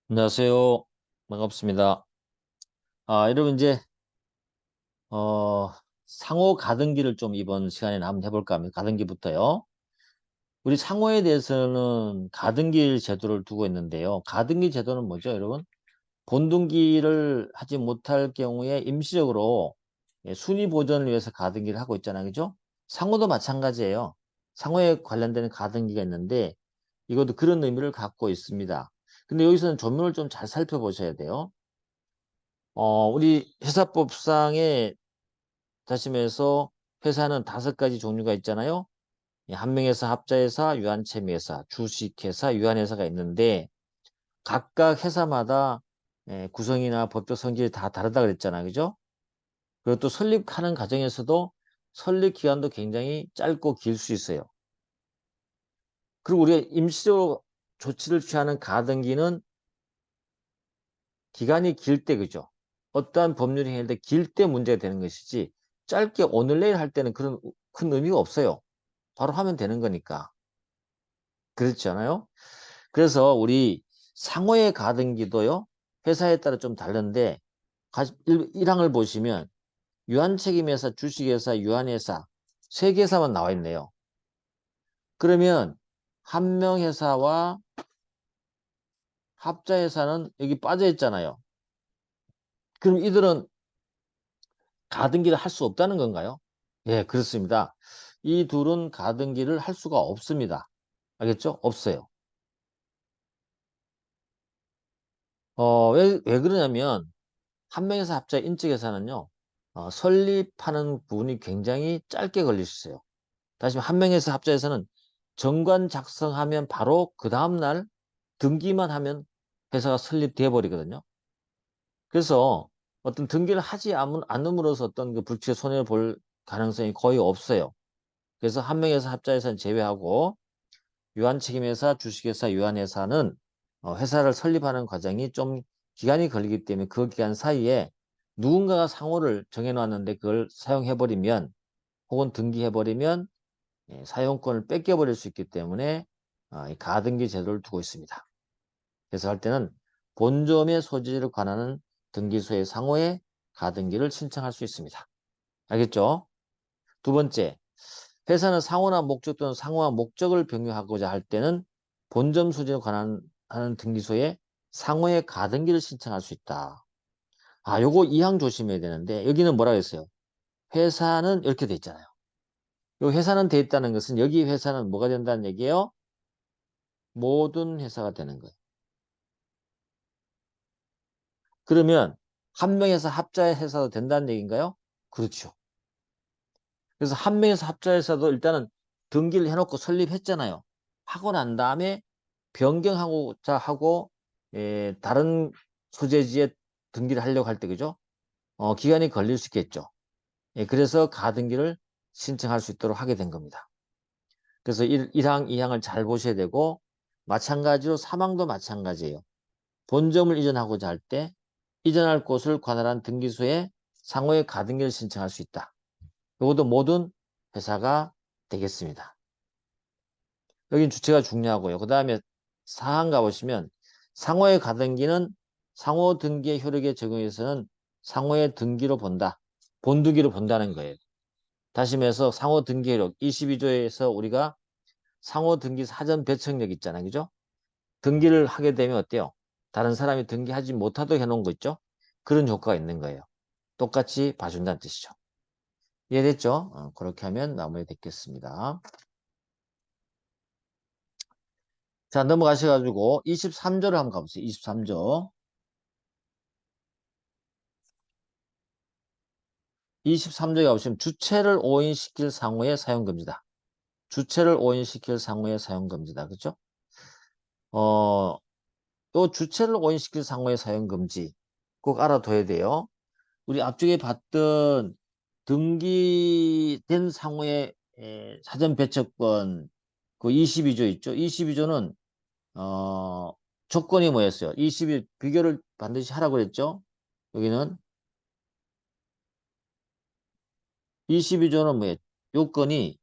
안녕하세요. 반갑습니다. 여러분 이제 어, 상호 가등기를 좀 이번 시간에 한번 해볼까 합니다. 가등기부터요. 우리 상호에 대해서는 가등기 제도를 두고 있는데요. 가등기 제도는 뭐죠, 여러분? 본등기를 하지 못할 경우에 임시적으로 순위 보전을 위해서 가등기를 하고 있잖아요, 그죠? 상호도 마찬가지예요. 상호에 관련되는 가등기가 있는데 이것도 그런 의미를 갖고 있습니다. 근데 여기서는 조문을 좀 잘 살펴보셔야 돼요. 우리 회사법상에 다시 말해서 회사는 5가지 종류가 있잖아요. 한명회사, 합자회사, 유한체미회사, 주식회사, 유한회사가 있는데 각각 회사마다 구성이나 법적 성질이 다 다르다 그랬잖아요. 그죠? 그리고 또 설립하는 과정에서도 설립 기간도 굉장히 짧고 길 수 있어요. 그리고 우리가 임시적으로 조치를 취하는 가등기는 기간이 길 때 그죠? 어떠한 법률이 행할 때 길 때 문제가 되는 것이지 짧게 오늘 내일 할 때는 그런 큰 의미가 없어요. 바로 하면 되는 거니까. 그렇지 않아요? 그래서 우리 상호의 가등기도요. 회사에 따라 좀 다른데 1항을 보시면 유한책임회사, 주식회사, 유한회사 세 개사만 나와 있네요. 그러면 한명회사와 합자회사는 여기 빠져 있잖아요. 그럼 이들은 가등기를 할 수 없다는 건가요? 예, 그렇습니다. 이 둘은 가등기를 할 수가 없습니다. 알겠죠? 없어요. 왜 그러냐면, 한명회사 합자 인적에서는요, 설립하는 부분이 굉장히 짧게 걸릴 수 있어요. 다시 말해, 한명회사 합자에서는 정관 작성하면 바로 그 다음날 등기만 하면 회사가 설립돼 버리거든요. 그래서 어떤 등기를 하지 않음으로써 어떤 그 불치의 손해를 볼 가능성이 거의 없어요. 그래서 한명회사 합자에서는 제외하고 유한책임회사, 주식회사, 유한회사는 회사를 설립하는 과정이 좀 기간이 걸리기 때문에 그 기간 사이에 누군가가 상호를 정해놨는데 그걸 사용해버리면 혹은 등기해버리면 사용권을 뺏겨버릴 수 있기 때문에 이 가등기 제도를 두고 있습니다. 그래서 할 때는 본점의 소지를 관하는 등기소의 상호에 가등기를 신청할 수 있습니다. 알겠죠? 두 번째, 회사는 상호나 목적 또는 상호와 목적을 병유하고자 할 때는 본점 소지에 관한 하는 등기소에 상호의 가등기를 신청할 수 있다. 요거 이항 조심해야 되는데 여기는 뭐라고 했어요? 회사는 이렇게 돼 있잖아요. 요 회사는 돼 있다는 것은 여기 회사는 뭐가 된다는 얘기예요? 모든 회사가 되는 거예요. 그러면 한 명에서 합자의 회사도 된다는 얘기인가요? 그렇죠. 그래서 한 명에서 합자회사도 일단은 등기를 해놓고 설립했잖아요. 하고 난 다음에 변경하고자 하고 다른 소재지에 등기를 하려고 할 때 그죠? 기간이 걸릴 수 있겠죠. 그래서 가등기를 신청할 수 있도록 하게 된 겁니다. 그래서 1항, 2항을 잘 보셔야 되고 마찬가지로 3항도 마찬가지예요. 본점을 이전하고자 할 때 이전할 곳을 관할한 등기소에 상호의 가등기를 신청할 수 있다. 이것도 모든 회사가 되겠습니다. 여긴 주체가 중요하고요. 그 다음에 사항 가보시면 상호의 가등기는 상호 등기의 효력에 적용해서는 상호의 등기로 본다. 본등기로 본다는 거예요. 다시 말해서 상호 등기 효력 22조에서 우리가 상호 등기 사전 배척력 있잖아요. 그죠? 등기를 하게 되면 어때요? 다른 사람이 등기하지 못하도록 해놓은 거 있죠? 그런 효과가 있는 거예요. 똑같이 봐준다는 뜻이죠. 이해됐죠? 그렇게 하면 마무리 됐겠습니다. 자, 넘어가셔가지고 23조를 한번 가보세요. 23조. 23조에 가보시면 주체를 오인시킬 상호의 사용금지다. 주체를 오인시킬 상호의 사용금지다. 그죠? 어, 요 주체를 오인시킬 상호의 사용금지 꼭 알아둬야 돼요. 우리 앞쪽에 봤던 등기된 상호의 사전 배척권 그 22조 있죠? 22조는 조건이 뭐였어요? 22 비교를 반드시 하라고 그랬죠? 여기는 22조는 뭐예요? 요건이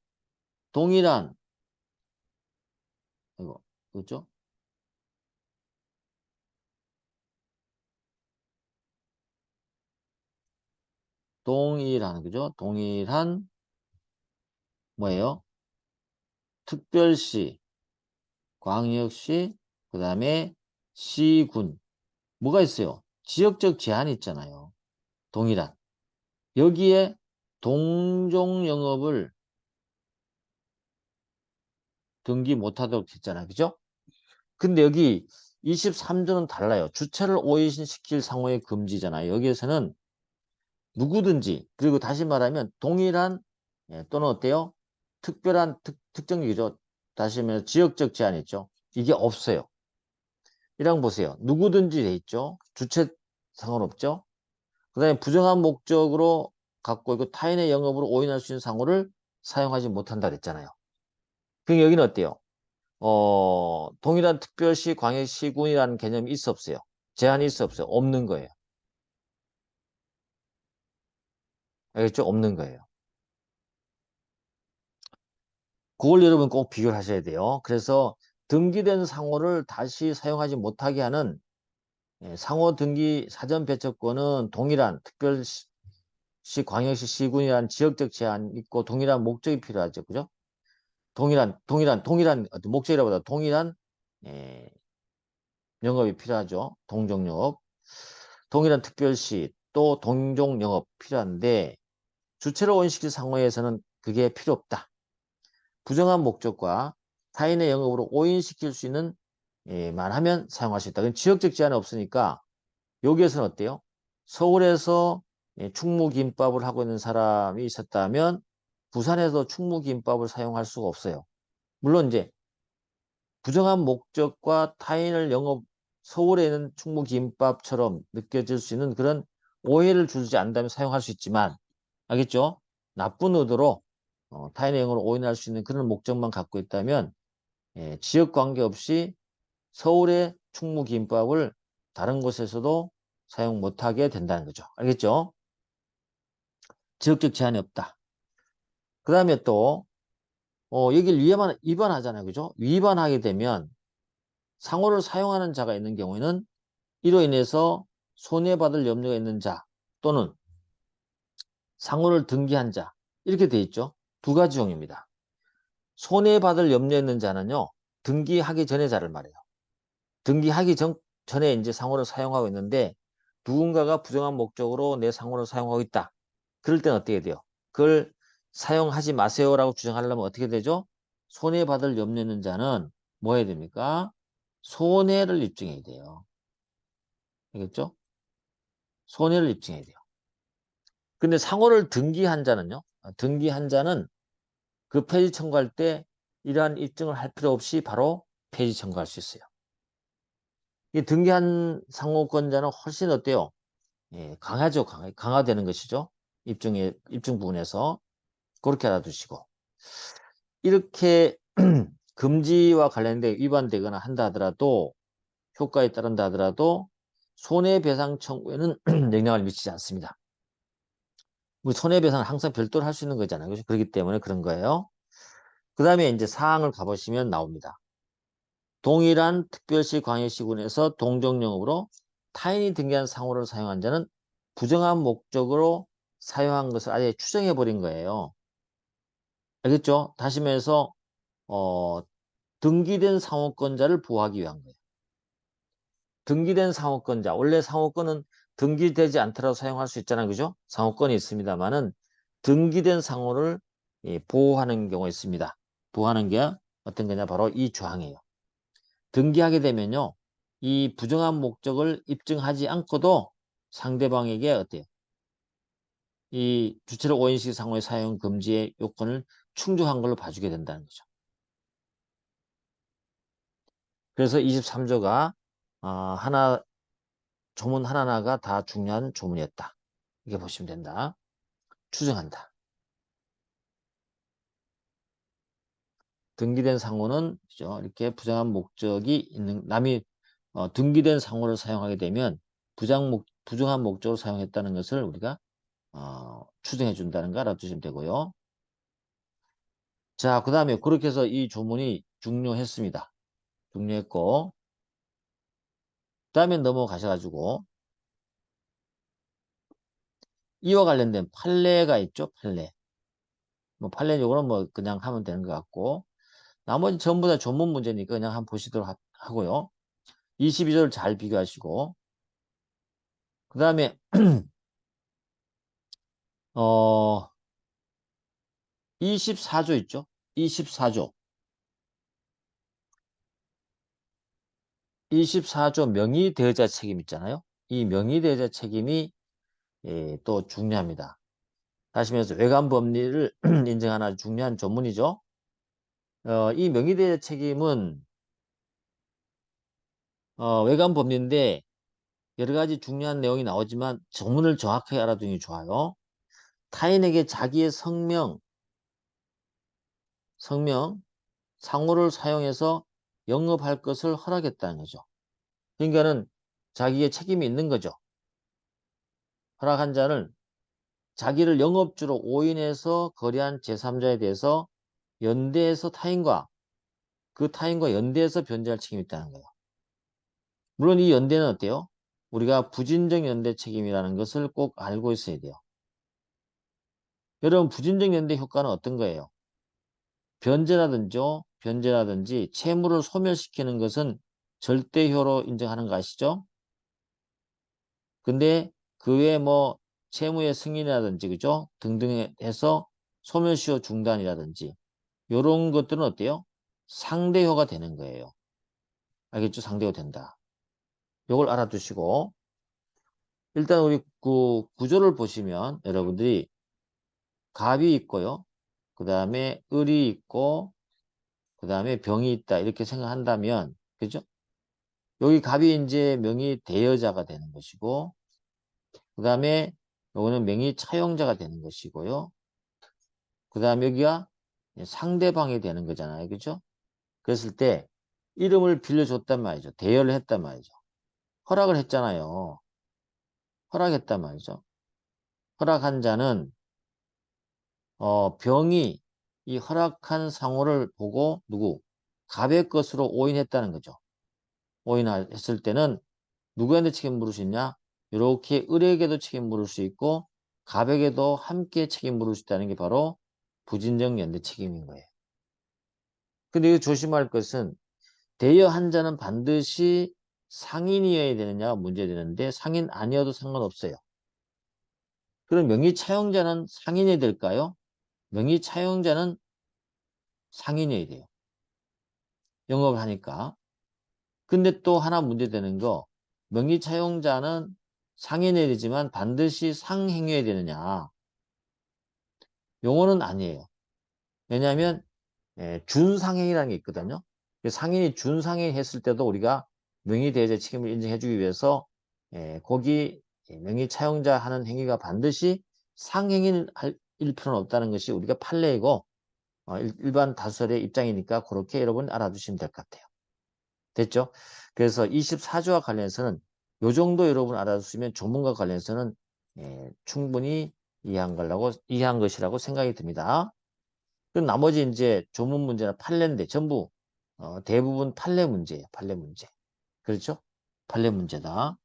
동일한 이거 그렇죠? 동일한, 그죠? 동일한, 뭐예요? 특별시, 광역시, 그 다음에 시군. 뭐가 있어요? 지역적 제한이 있잖아요. 동일한. 여기에 동종 영업을 등기 못하도록 했잖아요. 그죠? 근데 여기 23조는 달라요. 주체를 오인시킬 상호의 금지잖아요. 여기에서는 누구든지, 그리고 다시 말하면 동일한, 또는 어때요? 특별한 특정이죠. 다시 말하면 지역적 제한이 있죠. 이게 없어요. 이랑 보세요. 누구든지 돼 있죠. 주체 상관없죠. 그 다음에 부정한 목적으로 갖고 있고 타인의 영업으로 오인할 수 있는 상호를 사용하지 못한다 그랬잖아요. 그럼 여기는 어때요? 동일한 특별시, 광역시군이라는 개념이 있어 없어요? 제한이 있어 없어요? 없는 거예요. 알겠죠? 없는 거예요. 그걸 여러분 꼭 비교를 하셔야 돼요. 그래서 등기된 상호를 다시 사용하지 못하게 하는 상호 등기 사전 배척권은 동일한 특별시, 광역시, 시군이라는 지역적 제한이 있고 동일한 목적이 필요하죠. 그죠? 동일한 어떤 목적이라보다 동일한 예, 영업이 필요하죠. 동종영업. 동일한 특별시 또 동종영업 필요한데 주체를 오인시킬 상호에서는 그게 필요 없다. 부정한 목적과 타인의 영업으로 오인시킬 수 있는 말하면 사용할 수 있다. 그럼 지역적 제한이 없으니까 여기에서는 어때요? 서울에서 충무김밥을 하고 있는 사람이 있었다면 부산에서 충무김밥을 사용할 수가 없어요. 물론 이제 부정한 목적과 타인을 영업, 서울에 있는 충무김밥처럼 느껴질 수 있는 그런 오해를 주지 않는다면 사용할 수 있지만, 알겠죠? 나쁜 의도로 타인의 영업을 오인할 수 있는 그런 목적만 갖고 있다면 지역 관계없이 서울의 충무김밥을 다른 곳에서도 사용 못하게 된다는 거죠. 알겠죠? 지역적 제한이 없다. 그 다음에 또 여기를 위반하잖아요. 그죠? 위반하게 되면 상호를 사용하는 자가 있는 경우에는 이로 인해서 손해받을 염려가 있는 자 또는 상호를 등기한 자 이렇게 돼 있죠. 두 가지 종입니다. 손해받을 염려 있는 자는요. 등기하기 전의 자를 말해요. 등기하기 전에 이제 상호를 사용하고 있는데 누군가가 부정한 목적으로 내 상호를 사용하고 있다. 그럴 때는 어떻게 돼요? 그걸 사용하지 마세요라고 주장하려면 어떻게 되죠? 손해받을 염려 있는 자는 뭐 해야 됩니까? 손해를 입증해야 돼요. 알겠죠? 손해를 입증해야 돼요. 근데 상호를 등기한 자는요? 등기한 자는 그 폐지 청구할 때 이러한 입증을 할 필요 없이 바로 폐지 청구할 수 있어요. 이 등기한 상호권자는 훨씬 어때요? 강하죠. 강화되는 것이죠. 입증 부분에서. 그렇게 알아두시고. 이렇게 금지와 관련된 위반되거나 한다 하더라도 효과에 따른다 하더라도 손해배상 청구에는 영향을 미치지 않습니다. 우리 손해배상은 항상 별도로 할 수 있는 거잖아요. 그렇죠? 그렇기 때문에 그런 거예요. 그 다음에 이제 사항을 가보시면 나옵니다. 동일한 특별시 광역시군에서 동정영업으로 타인이 등기한 상호를 사용한 자는 부정한 목적으로 사용한 것을 아예 추정해 버린 거예요. 알겠죠? 다시 말해서 어, 등기된 상호권자를 보호하기 위한 거예요. 등기된 상호권자, 원래 상호권은 등기되지 않더라도 사용할 수 있잖아요. 그죠? 상호권이 있습니다만은 등기된 상호를 보호하는 경우가 있습니다. 보호하는 게 어떤 거냐? 바로 이 조항이에요. 등기하게 되면요. 이 부정한 목적을 입증하지 않고도 상대방에게 어때요? 이 주체적 오인식 상호의 사용 금지의 요건을 충족한 걸로 봐주게 된다는 거죠. 그래서 23조가 조문 하나하나가 다 중요한 조문이었다. 이렇게 보시면 된다. 추정한다. 등기된 상호는 그죠? 이렇게 부정한 목적이 있는 남이 등기된 상호를 사용하게 되면 부정한 목적으로 사용했다는 것을 우리가 추정해 준다는 거 알아두시면 되고요. 자, 그 다음에 그렇게 해서 이 조문이 중요했습니다. 중요했고 그 다음에 넘어가셔가지고 이와 관련된 판례가 있죠. 판례. 뭐 판례 요거는 뭐 그냥 하면 되는 것 같고 나머지 전부 다 전문 문제니까 그냥 한번 보시도록 하고요. 22조를 잘 비교하시고 그 다음에 24조 있죠. 24조. 24조 명의대여자 책임 있잖아요. 이 명의대여자 책임이 또 중요합니다. 다시 말해서 외관법리를 인정하는 아주 중요한 조문이죠. 이 명의대여자 책임은 외관법리인데 여러 가지 중요한 내용이 나오지만 조문을 정확하게 알아두는 게 좋아요. 타인에게 자기의 성명, 상호를 사용해서 영업할 것을 허락했다는 거죠. 그러니까는 자기의 책임이 있는 거죠. 허락한 자는 자기를 영업주로 오인해서 거래한 제3자에 대해서 연대해서 그 타인과 연대해서 변제할 책임이 있다는 거예요. 물론 이 연대는 어때요? 우리가 부진적 연대 책임이라는 것을 꼭 알고 있어야 돼요. 여러분 부진적 연대 효과는 어떤 거예요? 변제라든지 채무를 소멸시키는 것은 절대효로 인정하는 거 아시죠? 근데 그 외에 뭐 채무의 승인이라든지 그죠? 등등 해서 소멸시효 중단이라든지 이런 것들은 어때요? 상대효가 되는 거예요. 알겠죠? 상대효 된다. 요걸 알아두시고 일단 우리 그 구조를 보시면 여러분들이 갑이 있고요. 그 다음에 을이 있고 그 다음에 병이 있다 이렇게 생각한다면 그죠? 여기 갑이 이제 명의 대여자가 되는 것이고 그 다음에 요거는 명의 차용자가 되는 것이고요. 그 다음에 여기가 상대방이 되는 거잖아요. 그죠? 그랬을 때 이름을 빌려줬단 말이죠. 대여를 했단 말이죠. 허락을 했잖아요. 허락했단 말이죠. 허락한 자는 병이 이 허락한 상호를 보고 갑의 것으로 오인했다는 거죠. 오인했을 때는 누구한테 책임 물을 수 있냐? 이렇게 을에게도 책임 물을 수 있고 갑에게도 함께 책임 물을 수 있다는 게 바로 부진적 연대 책임인 거예요. 근데 이거 조심할 것은 대여한 자는 반드시 상인이어야 되느냐가 문제되는데 상인 아니어도 상관없어요. 그럼 명의 차용자는 상인이 될까요? 명의 차용자는 상인이어야 돼요. 영업을 하니까. 근데 또 하나 문제되는 거 명의 차용자는 상인이어야 되지만 반드시 상행위해야 되느냐. 요거는 아니에요. 왜냐하면 준상행이라는 게 있거든요. 상인이 준상행 했을 때도 우리가 명의대여자 책임을 인정해주기 위해서 거기 명의 차용자 하는 행위가 반드시 상행일 필요는 없다는 것이 우리가 판례이고 일반 다수설의 입장이니까 그렇게 여러분 알아두시면 될 것 같아요. 됐죠? 그래서 24조와 관련해서는 요 정도 여러분 알아두시면 조문과 관련해서는 충분히 이해한 것이라고 생각이 듭니다. 그 나머지 이제 조문 문제나 판례인데 전부 대부분 판례 문제예요. 판례 문제. 그렇죠? 판례 문제다.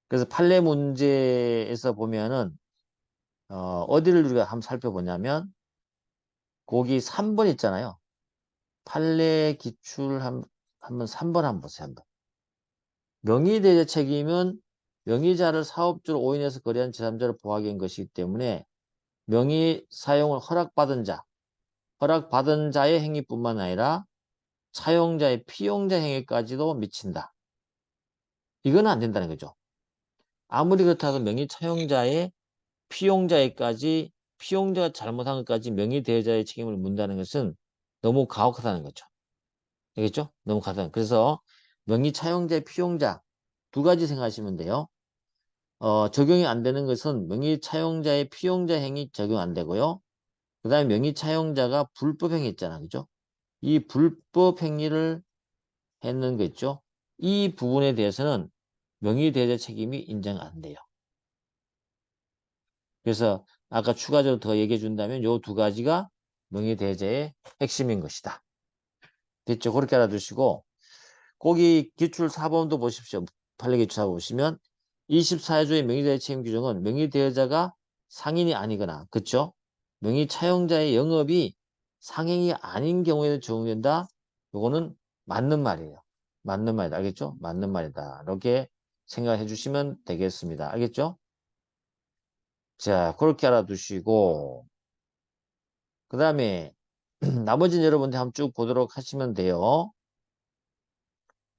그래서 판례 문제에서 보면은 어디를 우리가 한번 살펴보냐면 거기 3번 있잖아요. 판례 기출 한번 3번 한번 보세요. 한번. 명의대여 책임은 명의자를 사업주로 오인해서 거래한 제3자를 보호하기 위한 것이기 때문에 명의 사용을 허락받은 자의 행위뿐만 아니라 차용자의 피용자 행위까지도 미친다. 이건 안 된다는 거죠. 아무리 그렇다고 명의 차용자의 피용자에까지 피용자가 잘못한 것까지 명의 대여자의 책임을 묻는다는 것은 너무 가혹하다는 거죠. 알겠죠? 너무 가혹하다. 그래서 명의 차용자의 피용자 두 가지 생각하시면 돼요. 적용이 안 되는 것은 명의 차용자의 피용자 행위 적용 안 되고요. 그 다음에 명의 차용자가 불법 행위 있잖아. 그죠? 이 불법 행위를 했는 거 있죠? 이 부분에 대해서는 명의대여자 책임이 인정 안 돼요. 그래서 아까 추가적으로 더 얘기해 준다면 요 두 가지가 명의대여자의 핵심인 것이다. 됐죠? 그렇게 알아두시고 거기 기출 4번도 보십시오. 판례 기출 4번 보시면 24조의 명의대여 책임 규정은 명의대여자가 상인이 아니거나, 그쵸? 명의 차용자의 영업이 상행이 아닌 경우에는 적용된다. 요거는 맞는 말이에요. 맞는 말이다. 알겠죠? 맞는 말이다. 이렇게 생각해 주시면 되겠습니다. 알겠죠? 자, 그렇게 알아두시고, 그 다음에 나머지는 여러분들 한번 쭉 보도록 하시면 돼요.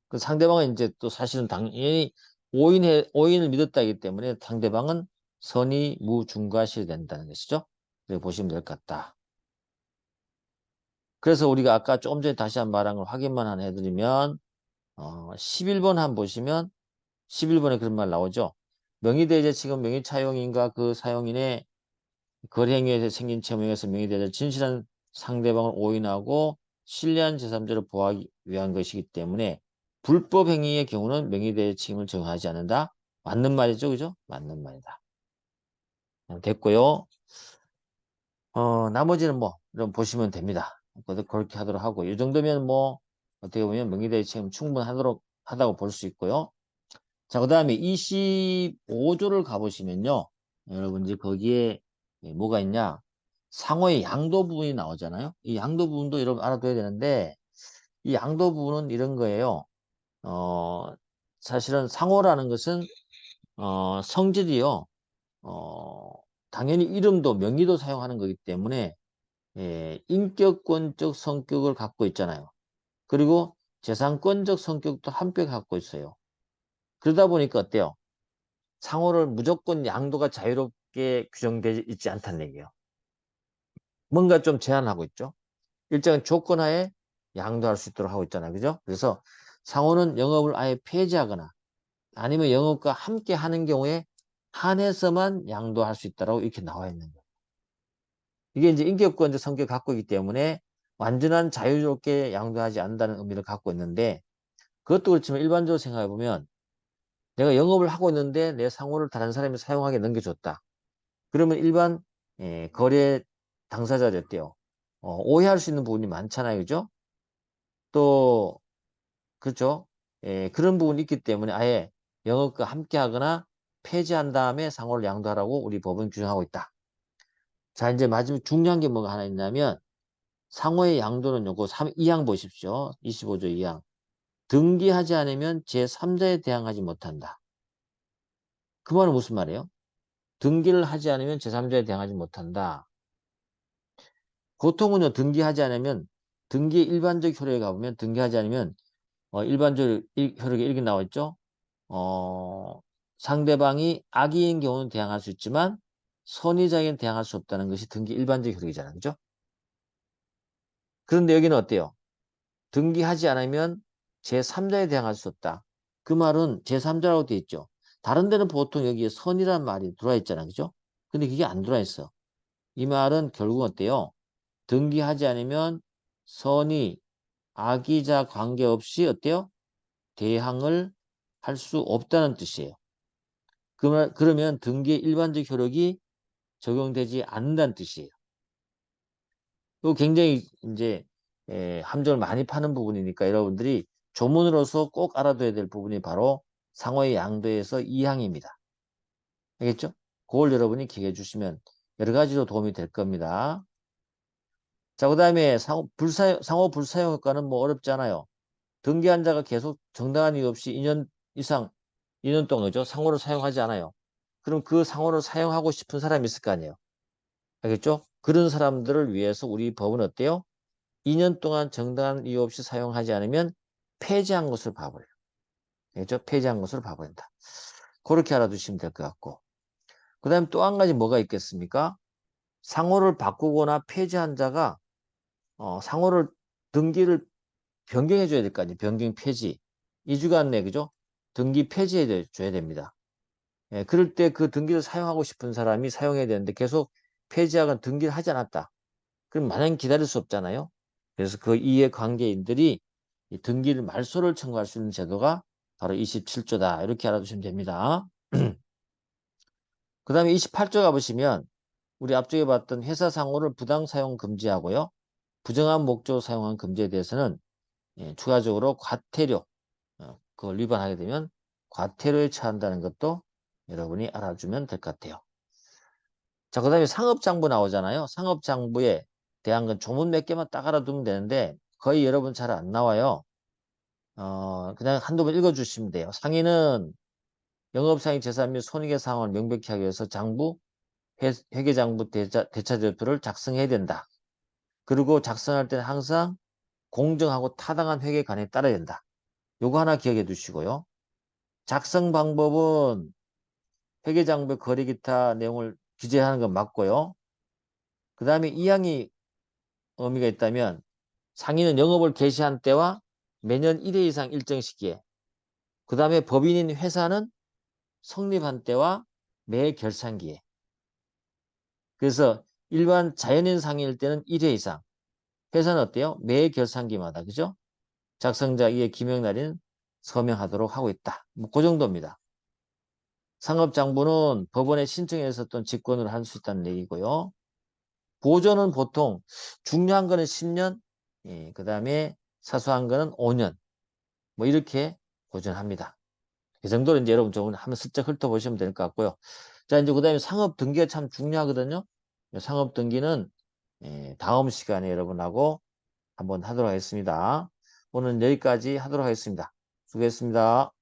그 상대방은 이제 또 사실은 당연히 오인을 믿었다기 때문에 상대방은 선의, 무, 중과실이 된다는 것이죠. 그렇게 보시면 될 것 같다. 그래서 우리가 아까 조금 전에 다시 한 말한 걸 확인만 하나 해드리면 11번 한번 보시면 11번에 그런 말 나오죠. 명의대제 지금 명의차용인과 그 사용인의 거래행위에서 생긴 채무에서 명의대제 진실한 상대방을 오인하고 신뢰한 제3자를 보호하기 위한 것이기 때문에 불법 행위의 경우는 명의대제 책임을 적용하지 않는다. 맞는 말이죠, 그죠? 맞는 말이다. 됐고요. 나머지는 뭐 좀 보시면 됩니다. 그렇게 하도록 하고 이 정도면 뭐 어떻게 보면 명의대제 책임 충분하다고 볼 수 있고요. 자, 그 다음에 25조를 가보시면요. 여러분들 거기에 뭐가 있냐? 상호의 양도 부분이 나오잖아요. 이 양도 부분도 여러분 알아둬야 되는데 이 양도 부분은 이런 거예요. 어, 사실은 상호라는 것은 성질이요. 어, 당연히 이름도 명의도 사용하는 거기 때문에 인격권적 성격을 갖고 있잖아요. 그리고 재산권적 성격도 함께 갖고 있어요. 그러다 보니까 어때요? 상호를 무조건 양도가 자유롭게 규정되지 있지 않다는 얘기예요. 뭔가 좀 제한하고 있죠. 일정한 조건 하에 양도할 수 있도록 하고 있잖아요. 그죠? 그래서 상호는 영업을 아예 폐지하거나 아니면 영업과 함께 하는 경우에 한해서만 양도할 수 있다고 이렇게 나와 있는 거예요. 이게 이제 인격권적 성격을 갖고 있기 때문에 완전한 자유롭게 양도하지 않는다는 의미를 갖고 있는데 그것도 그렇지만 일반적으로 생각해 보면 내가 영업을 하고 있는데 내 상호를 다른 사람이 사용하게 넘겨줬다. 그러면 일반 거래 당사자들 어때요? 오해할 수 있는 부분이 많잖아요. 그죠? 또 그렇죠? 그런 부분이 있기 때문에 아예 영업과 함께 하거나 폐지한 다음에 상호를 양도하라고 우리 법은 규정하고 있다. 자, 이제 마지막 중요한 게 뭐가 하나 있냐면 상호의 양도는 요거 2항 보십시오. 25조 2항. 등기하지 않으면 제3자에 대항하지 못한다. 그 말은 무슨 말이에요? 등기를 하지 않으면 제3자에 대항하지 못한다. 보통은요, 등기하지 않으면 등기의 일반적 효력에 가보면 등기하지 않으면 일반적 효력에 이렇게 나와 있죠. 상대방이 악의인 경우는 대항할 수 있지만 선의자에게는 대항할 수 없다는 것이 등기 일반적 효력이잖아요. 그죠? 그런데 여기는 어때요? 등기하지 않으면 제3자에 대항할 수 없다. 그 말은 제3자라고 되어 있죠. 다른 데는 보통 여기에 선이라는 말이 들어와 있잖아요. 그죠? 근데 그게 안 들어와 있어. 이 말은 결국 어때요? 등기하지 않으면 선의, 악의자 관계없이 어때요? 대항을 할 수 없다는 뜻이에요. 그러면 등기의 일반적 효력이 적용되지 않는다는 뜻이에요. 이거 굉장히 이제 함정을 많이 파는 부분이니까 여러분들이 조문으로서 꼭 알아둬야 될 부분이 바로 상호의 양도에서 2항입니다. 알겠죠? 그걸 여러분이 기억해 주시면 여러 가지로 도움이 될 겁니다. 자, 그 다음에 상호 불사용 효과는 뭐 어렵지 않아요. 등기한 자가 계속 정당한 이유 없이 2년 이상, 2년 동안이죠. 상호를 사용하지 않아요. 그럼 그 상호를 사용하고 싶은 사람이 있을 거 아니에요. 알겠죠? 그런 사람들을 위해서 우리 법은 어때요? 2년 동안 정당한 이유 없이 사용하지 않으면 폐지한 것을 봐버려요. 알겠죠? 폐지한 것을 봐버린다. 그렇게 알아두시면 될 것 같고. 그 다음에 또 한 가지 뭐가 있겠습니까? 상호를 바꾸거나 폐지한 자가 상호를 등기를 변경해 줘야 될 거 아니에요. 변경 폐지. 2주간 내 그죠? 등기 폐지해 줘야 됩니다. 그럴 때 그 등기를 사용하고 싶은 사람이 사용해야 되는데 계속 폐지하거나 등기를 하지 않았다. 그럼 마냥 기다릴 수 없잖아요. 그래서 그 이해관계인들이 이 등기를 말소를 청구할 수 있는 제도가 바로 27조다. 이렇게 알아두시면 됩니다. 그 다음에 28조 가보시면 우리 앞쪽에 봤던 회사 상호를 부당 사용 금지하고요. 부정한 목적으로 사용한 금지에 대해서는 추가적으로 과태료, 그걸 위반하게 되면 과태료에 처한다는 것도 여러분이 알아주면 될 것 같아요. 자, 그 다음에 상업장부 나오잖아요. 상업장부에 대한 건 조문 몇 개만 딱 알아두면 되는데 거의 여러분 잘 안 나와요. 그냥 한두 번 읽어주시면 돼요. 상인은 영업상의 재산 및 손익의 상황을 명백히 하기 위해서 장부, 회계장부 대차제표를 작성해야 된다. 그리고 작성할 때는 항상 공정하고 타당한 회계 관행에 따라야 된다. 요거 하나 기억해 두시고요. 작성 방법은 회계장부 거래 기타 내용을 규제하는 건 맞고요. 그 다음에 이항이 의미가 있다면 상인은 영업을 개시한 때와 매년 1회 이상 일정 시기에 그 다음에 법인인 회사는 성립한 때와 매 결산기에 그래서 일반 자연인 상인일 때는 1회 이상 회사는 어때요? 매 결산기마다 그죠? 작성자 이의 기명날인 서명하도록 하고 있다. 뭐 그 정도입니다. 상업장부는 법원에 신청해서 또 직권으로 할 수 있다는 얘기고요. 보존은 보통 중요한 거는 10년, 예, 그 다음에 사소한 거는 5년, 뭐 이렇게 보존합니다. 그 정도로 이제 여러분 좀 한번 슬쩍 훑어보시면 될 것 같고요. 자, 이제 그 다음에 상업 등기가 참 중요하거든요. 상업 등기는 예, 다음 시간에 여러분하고 한번 하도록 하겠습니다. 오늘 여기까지 하도록 하겠습니다. 수고했습니다.